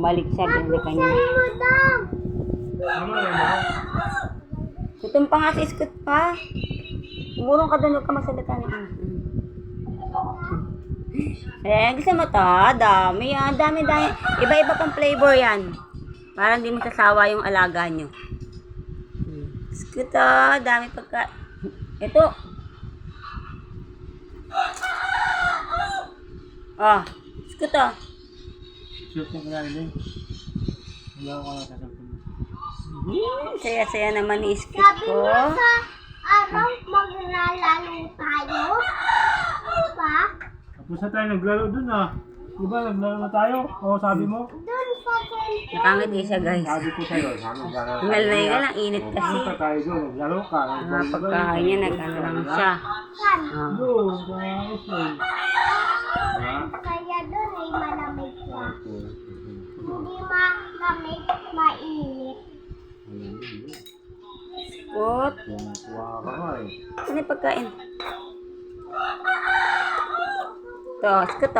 Bumalik siya, binalikan niya. Gutom pa nga si Iskot pa. Umurong ka doon, huwag ka magsalita na. Gusto mo to? Dami yan, dami. Iba-iba pang flavor yan. Para hindi mo sasawa yung alaga nyo. Iskot dami pagka... Ito. Iskot Shoot na kaya rin. Wala ko na sasabihin. Saya-saya naman ni Iskot Sabi ko. mo sa araw, maglalaro tayo. Diba? Tapos na tayo naglaro dun Diba naglaro na tayo? Oo, sabi mo? Doon sa cellphone. Nakangiti siya, guys. Sabi ko sa'yo, sabi ko gano'n. Hingal na hingal, ang init kasi. Punta tayo doon, naglaro ka. Pagkain niya, nag-ano lang siya. Saan? Doon, guys. Kaya doon ay malamig siya. Hindi malamig, mainit. Iskot. Tuwa ka nga Ano yung pagkain? Ito, Iskot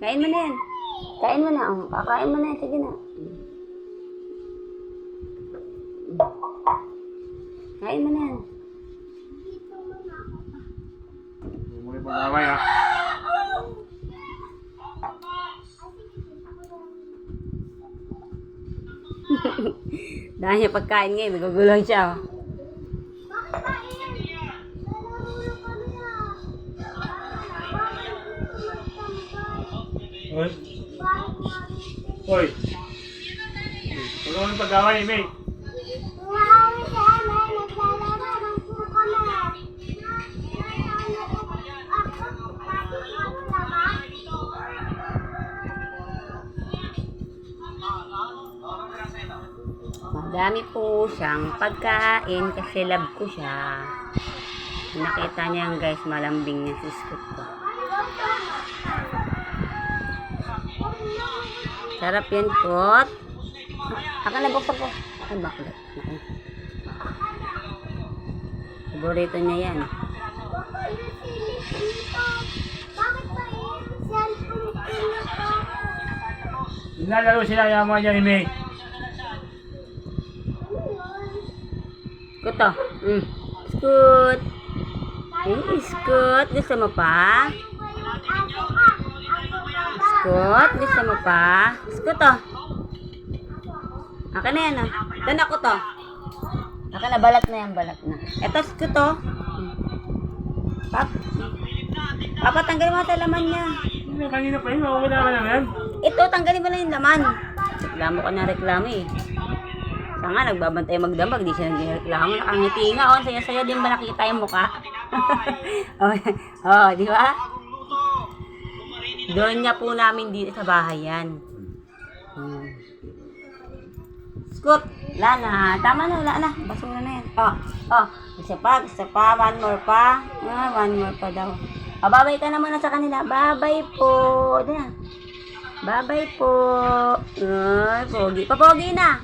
Kain mo na yan. Kain mo na. Kakain mo na yan. Sige na. Kain mo na yan. Muli pag-away Dahil niya pagkain ngayon, nagugulong siya. Hoy. Hoy. Huwag mo ng pag-away, May. Madami po siyang pagkain kasi love ko siya. Nakita niya guys, malambing niya si Iskot ko. Sarap yan, Kot. Akan na buksan ko. Ay, bakit? Paborito niya yan. Nilalaro sila yaman niya ni May. Iskot Iskot. Iskot. Gusto mo pa? Iskot. Gusto mo pa? Iskot Akin na yan Dan ako to. Akin na, balat na yan, balat na. Eto, Iskot Papa, tanggalin mo ito laman niya. Kanina pa yun, wala ka naman. Ito, tanggalin mo na yung laman. Reklamo ka na reklamo Siya nga, nagbabantay magdamag, di siya nagreklamo. Nakangiti nga, saya-saya din ba nakita yung mukha? Di ba? Doon niya po namin dito sa bahay yan. Iskot, wala na. Tama na, wala na. Basura na yan. Gusto pa. One more pa. One more pa daw. Babay ka naman na sa kanila. Babay po. Diyan. Babay po. Pogi. Papogi na.